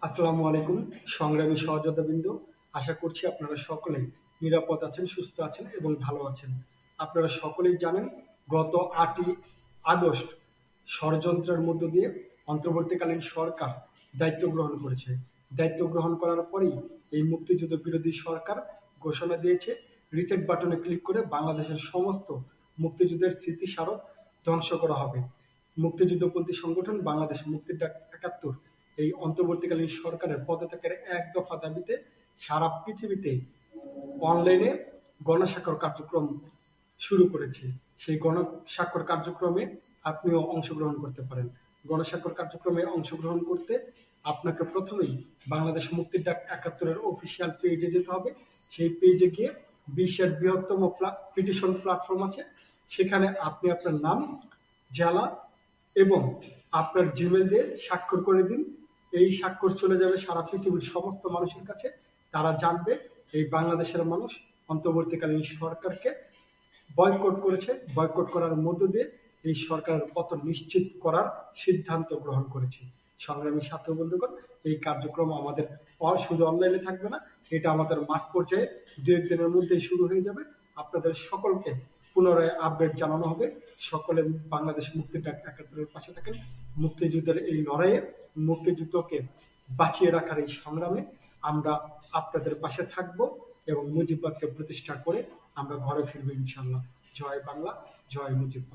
আসসালামু আলাইকুম সংগ্রামী সহযোদ্ধাবৃন্দ, আশা করছি আপনারা সকলেই নিরাপদ আছেন, সুস্থ আছেন এবং ভালো আছেন। আপনারা সকলেই জানেন গত 8ই আগস্ট ষড়যন্ত্রের মধ্য দিয়ে অন্তর্বর্তীকালীন সরকার দায়িত্ব গ্রহণ করেছে। দায়িত্ব গ্রহণ করার পরেই এই মুক্তিযুদ্ধ বিরোধী সরকার ঘোষণা দিয়েছে রিসেট বাটনে ক্লিক করে বাংলাদেশের সমস্ত মুক্তিযুদ্ধের স্মৃতিস্মারক ধ্বংস করা হবে। মুক্তিযুদ্ধপন্থী সংগঠন বাংলাদেশ মুক্তির ডাক ৭১ এই অন্তর্বর্তীকালীন সরকারের পদত্যাগের এক দফা দাবিতে সারা পৃথিবীতে অনলাইনে গণস্বাক্ষর কার্যক্রম শুরু করেছে। সেই গণস্বাক্ষর কার্যক্রমে আপনিও অংশগ্রহণ করতে পারেন। গণস্বাক্ষর কার্যক্রমে অংশগ্রহণ করতে আপনাকে প্রথমেই বাংলাদেশ মুক্তির ডাক ৭১-এর অফিসিয়াল পেজে যেতে হবে। সেই পেজে গিয়ে বিশ্বের বৃহত্তম পিটিশন প্ল্যাটফর্ম আছে, সেখানে আপনি আপনার নাম, জেলা এবং আপনার জিমেল দিয়ে স্বাক্ষর করে দিন। এই স্বাক্ষর চলে যাবে সারা পৃথিবীর সমস্ত মানুষের কাছে। তারা জানবে এই বাংলাদেশের মানুষ অন্তর্বর্তীকালীন সরকারকে বয়কট করেছে, বয়কট করার মধ্য দিয়ে এই সরকারের পতন নিশ্চিত করার সিদ্ধান্ত গ্রহণ করেছে। সংগ্রামী ছাত্র বন্ধুগণ, এই কার্যক্রম আমাদের শুধু অনলাইনে থাকবে না, এটা আমাদের মাঠ পর্যায়ে দু একদিনের মধ্যেই শুরু হয়ে যাবে। আপনাদের সকলকে পুনরায় আপডেট জানানো হবে। সকলে বাংলাদেশ মুক্তির ডাক ৭১-এর পাশে থাকেন। মুক্তিযুদ্ধের এই লড়াইয়ে, মুক্তিযুদ্ধকে বাঁচিয়ে রাখার এই সংগ্রামে আমরা আপনাদের পাশে থাকব এবং মুজিববাদকে প্রতিষ্ঠা করে আমরা ঘরে ফিরবো ইনশাল্লাহ। জয় বাংলা, জয় মুজিব।